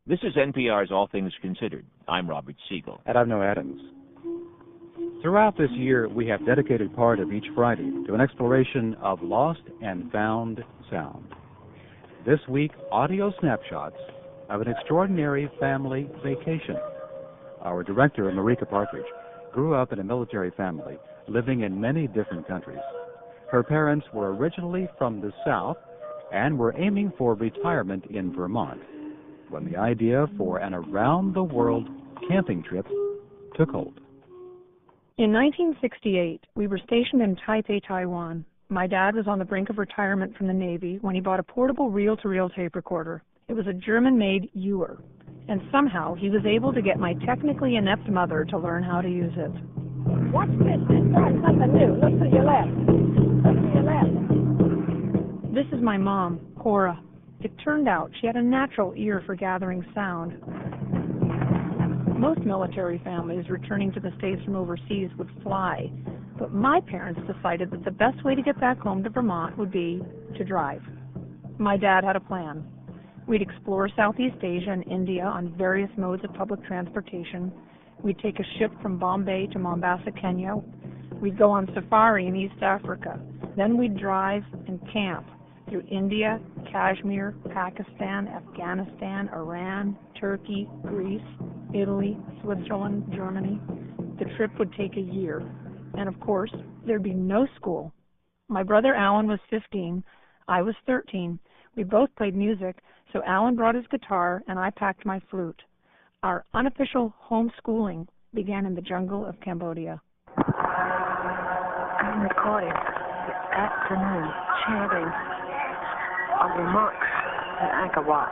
This is NPR's All Things Considered. I'm Robert Siegel. And I'm Noah Adams. Throughout this year, we have dedicated part of each Friday to an exploration of lost and found sound. This week, audio snapshots of an extraordinary family vacation. Our director, Marika Partridge, grew up in a military family, living in many different countries. Her parents were originally from the South and were aiming for retirement in Vermont when the idea for an around-the-world camping trip took hold. In 1968, we were stationed in Taipei, Taiwan. My dad was on the brink of retirement from the Navy when he bought a portable reel-to-reel tape recorder. It was a German-made Ewer, and somehow he was able to get my technically inept mother to learn how to use it. Watch this. Try something new. Look to your left. Look to your left. This is my mom, Cora. It turned out she had a natural ear for gathering sound. Most military families returning to the States from overseas would fly, but my parents decided that the best way to get back home to Vermont would be to drive. My dad had a plan. We'd explore Southeast Asia and India on various modes of public transportation. We'd take a ship from Bombay to Mombasa, Kenya. We'd go on safari in East Africa. Then we'd drive and camp through India, Kashmir, Pakistan, Afghanistan, Iran, Turkey, Greece, Italy, Switzerland, Germany. The trip would take a year. And of course, there'd be no school. My brother Alan was 15. I was 13. We both played music, so Alan brought his guitar and I packed my flute. Our unofficial homeschooling began in the jungle of Cambodia. I'm recording this afternoon chanting of the monks in Angkor Wat.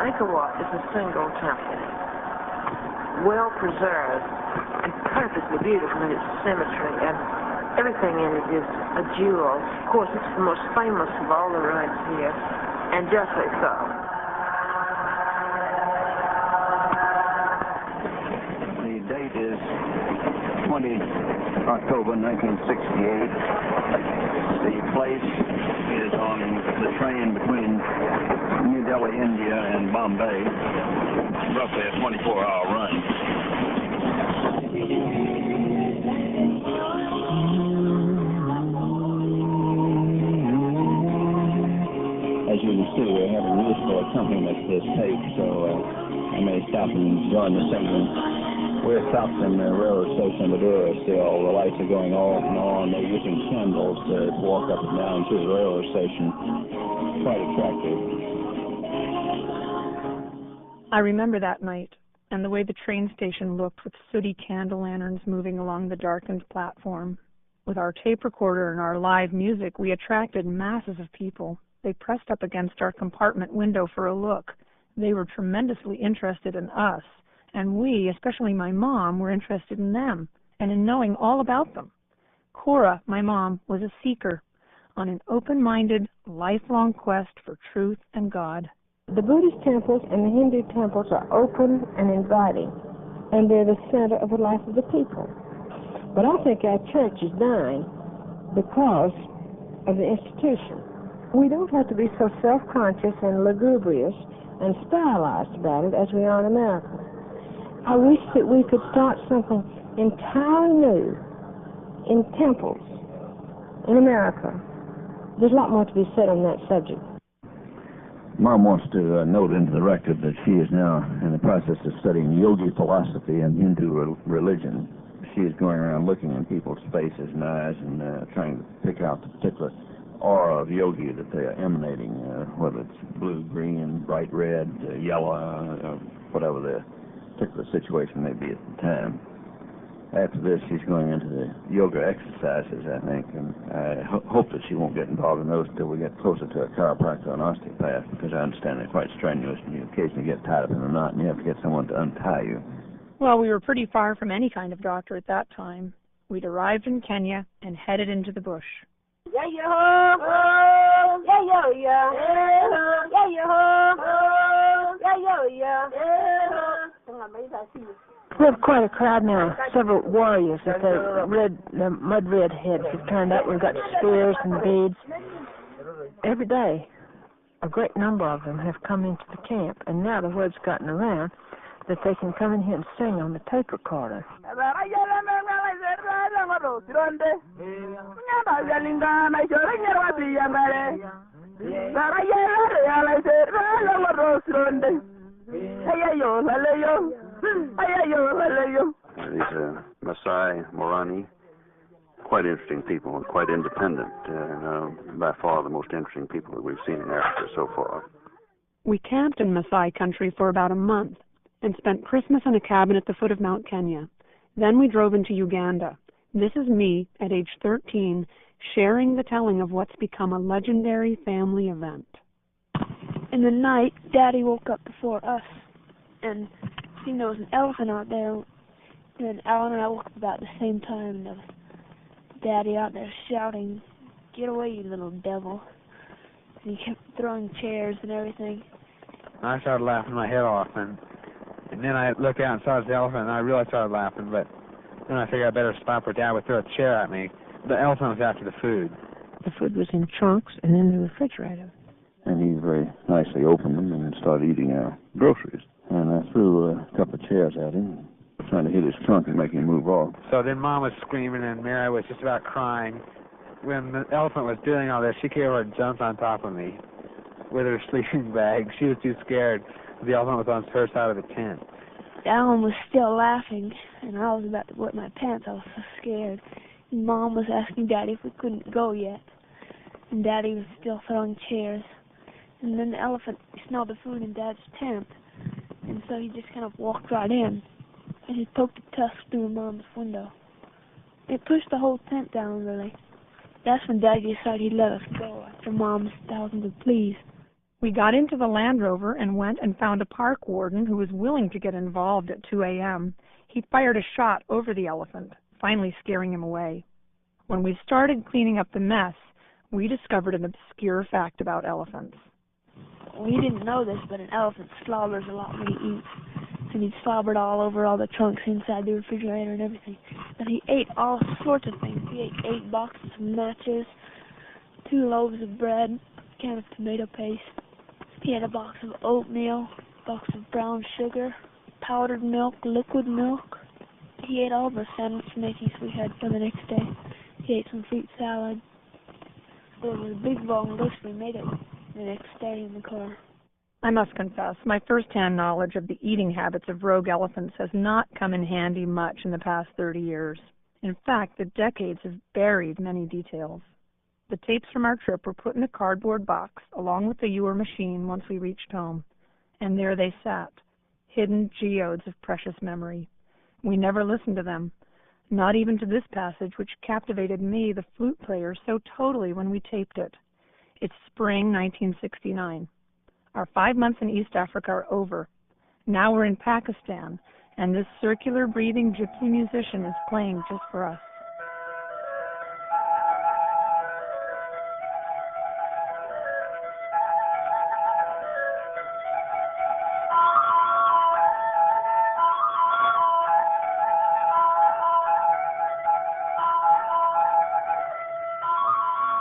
Angkor Wat is a single temple, well preserved and perfectly beautiful in its symmetry, and everything in it is a jewel. Of course, it's the most famous of all the ruins here, and justly so. The date is 20 October 1968. The place is on the train between New Delhi, India, and Bombay, roughly a 24-hour run. As you can see, we're having musical accompaniment to this tape, so I may stop and join the singing. We're stopped in the railroad station in Madura still. The lights are going off and on. They're using candles to walk up and down to the railroad station. Quite attractive. I remember that night and the way the train station looked with sooty candle lanterns moving along the darkened platform. With our tape recorder and our live music, we attracted masses of people. They pressed up against our compartment window for a look. They were tremendously interested in us, and we, especially my mom, were interested in them and in knowing all about them. Cora, my mom, was a seeker on an open-minded, lifelong quest for truth and God. The Buddhist temples and the Hindu temples are open and inviting, and they're the center of the life of the people. But I think our church is dying because of the institution. We don't have to be so self-conscious and lugubrious and stylized about it as we are in America. I wish that we could start something entirely new in temples in America. There's a lot more to be said on that subject. Mom wants to note into the record that she is now in the process of studying yogi philosophy and Hindu religion. She is going around looking in people's faces and eyes and trying to pick out the particular aura of yogi that they are emanating, whether it's blue, green, bright red, yellow, whatever the particular situation may be at the time. After this, she's going into the yoga exercises, I think, and I hope that she won't get involved in those until we get closer to a chiropractor or an osteopath, because I understand they're quite strenuous, and you occasionally get tied up in a knot, and you have to get someone to untie you. Well, we were pretty far from any kind of doctor at that time. We'd arrived in Kenya and headed into the bush. Yeah, yeah, oh, yeah, yeah, yeah, yeah, yeah, oh, yeah, yeah, yeah, We have quite a crowd now. Several warriors with their mud-red heads have turned up. We've got spears and beads. Every day, a great number of them have come into the camp, and now the word's gotten around that they can come in here and sing on the tape recorder. These are Maasai, Morani, quite interesting people and quite independent, by far the most interesting people that we've seen in Africa so far. We camped in Maasai country for about a month and spent Christmas in a cabin at the foot of Mount Kenya. Then we drove into Uganda. This is me, at age 13, sharing the telling of what's become a legendary family event. In the night, Daddy woke up before us, and seen there was an elephant out there. And Alan and I woke up about the same time, and there was Daddy out there shouting, "Get away, you little devil." And he kept throwing chairs and everything. I started laughing my head off, and then I looked out and saw the elephant, and I really started laughing, but then I figured I better stop or Dad would throw a chair at me. The elephant was after the food. The food was in chunks and in the refrigerator. And he very nicely opened them and started eating our groceries. And I threw a couple of chairs at him, trying to hit his trunk and make him move off. So then Mom was screaming, and Mary was just about crying. When the elephant was doing all this, she came over and jumped on top of me with her sleeping bag. She was too scared. The elephant was on her side of the tent. Alan was still laughing, and I was about to wet my pants. I was so scared. And Mom was asking Daddy if we couldn't go yet. And Daddy was still throwing chairs. And then the elephant smelled the food in Dad's tent. And so he just kind of walked right in. And he poked a tusk through Mom's window. It pushed the whole tent down, really. That's when Daddy decided he'd let us go after Mom's thousands of pleas. We got into the Land Rover and went and found a park warden who was willing to get involved at 2 a.m. He fired a shot over the elephant, finally scaring him away. When we started cleaning up the mess, we discovered an obscure fact about elephants. We didn't know this, but an elephant slobbers a lot when he eats. And he slobbered all over all the trunks inside the refrigerator and everything. But he ate all sorts of things. He ate 8 boxes of matches, 2 loaves of bread, a can of tomato paste. He had a box of oatmeal, a box of brown sugar, powdered milk, liquid milk. He ate all the sandwich makings we had for the next day. He ate some fruit salad. There was a big long list. We made it the next day in the car. I must confess, my first-hand knowledge of the eating habits of rogue elephants has not come in handy much in the past 30 years. In fact, the decades have buried many details. The tapes from our trip were put in a cardboard box along with the Ewer machine once we reached home. And there they sat, hidden geodes of precious memory. We never listened to them, not even to this passage which captivated me, the flute player, so totally when we taped it. It's spring 1969. Our 5 months in East Africa are over. Now we're in Pakistan, and this circular breathing gypsy musician is playing just for us.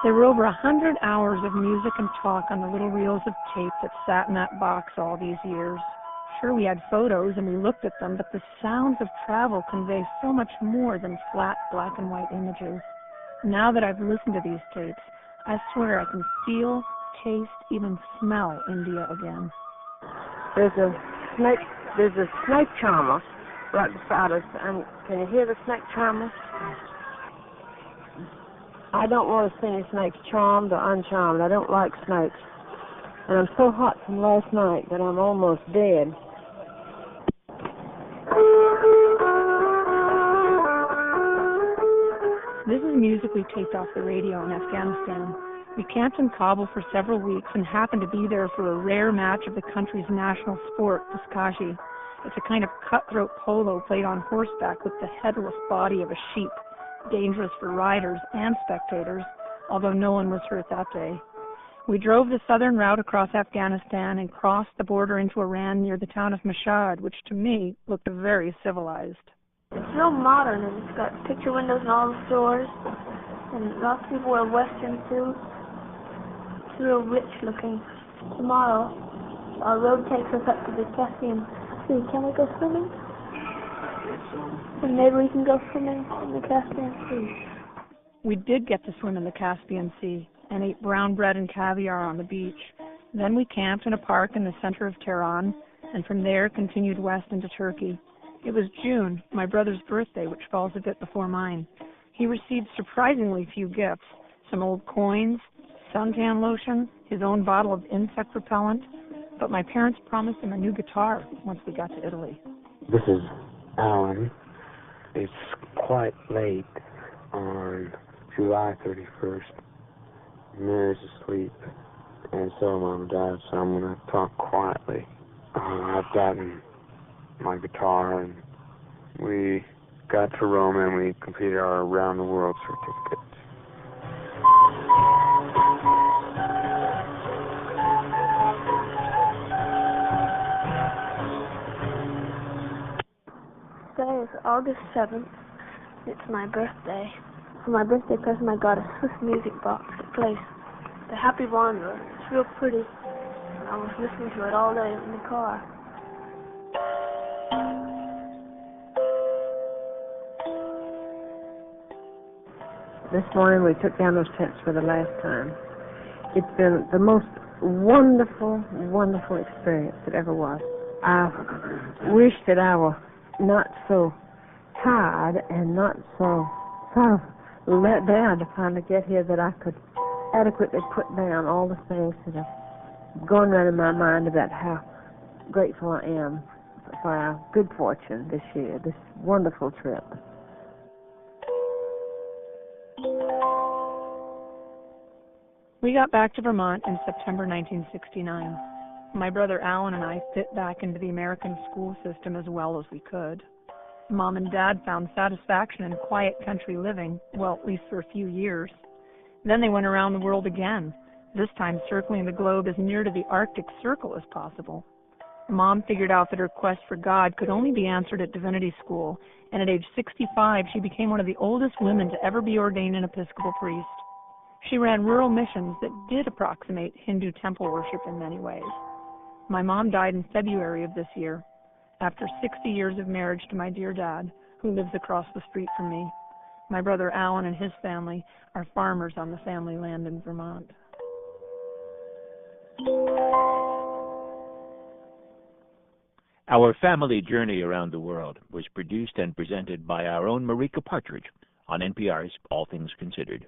There were over 100 hours of music and talk on the little reels of tape that sat in that box all these years. Sure, we had photos and we looked at them, but the sounds of travel convey so much more than flat black and white images. Now that I've listened to these tapes, I swear I can feel, taste, even smell India again. There's a snake charmer right beside us, and can you hear the snake charmer? I don't want to see any snakes charmed or uncharmed. I don't like snakes. And I'm so hot from last night that I'm almost dead. This is music we taped off the radio in Afghanistan. We camped in Kabul for several weeks and happened to be there for a rare match of the country's national sport, Buzkashi. It's a kind of cutthroat polo played on horseback with the headless body of a sheep. Dangerous for riders and spectators, although no one was hurt that day. We drove the southern route across Afghanistan and crossed the border into Iran near the town of Mashhad, which to me looked very civilized. It's real modern, and it's got picture windows in all the stores, and lots of people wear Western suits. It's real rich looking. Tomorrow, our road takes us up to the Caspian Sea. Can we go swimming? And maybe we can go swimming in the Caspian Sea. We did get to swim in the Caspian Sea and ate brown bread and caviar on the beach. Then we camped in a park in the center of Tehran, and from there continued west into Turkey. It was June, my brother's birthday, which falls a bit before mine. He received surprisingly few gifts, some old coins, suntan lotion, his own bottle of insect repellent, but my parents promised him a new guitar once we got to Italy. This is Alan. It's quite late on July 31st. Mary's asleep, and so are Mom and Dad, so I'm going to talk quietly. I've gotten my guitar, and we got to Rome, and we completed our around-the-world certificate. Today is August 7th. It's my birthday. For my birthday present, I got a Swiss music box that plays The Happy Wanderer. It's real pretty. I was listening to it all day in the car. This morning we took down those tents for the last time. It's been the most wonderful, wonderful experience it ever was. I wish that I were not so tired and not so sort of let down to finally get here, that I could adequately put down all the things that are going around in my mind about how grateful I am for our good fortune this year, this wonderful trip. We got back to Vermont in September 1969. My brother Alan and I fit back into the American school system as well as we could. Mom and Dad found satisfaction in quiet country living, well, at least for a few years. Then they went around the world again, this time circling the globe as near to the Arctic Circle as possible. Mom figured out that her quest for God could only be answered at divinity school, and at age 65, she became one of the oldest women to ever be ordained an Episcopal priest. She ran rural missions that did approximate Hindu temple worship in many ways. My mom died in February of this year, after 60 years of marriage to my dear dad, who lives across the street from me. My brother Alan and his family are farmers on the family land in Vermont. Our family journey around the world was produced and presented by our own Marika Partridge on NPR's All Things Considered.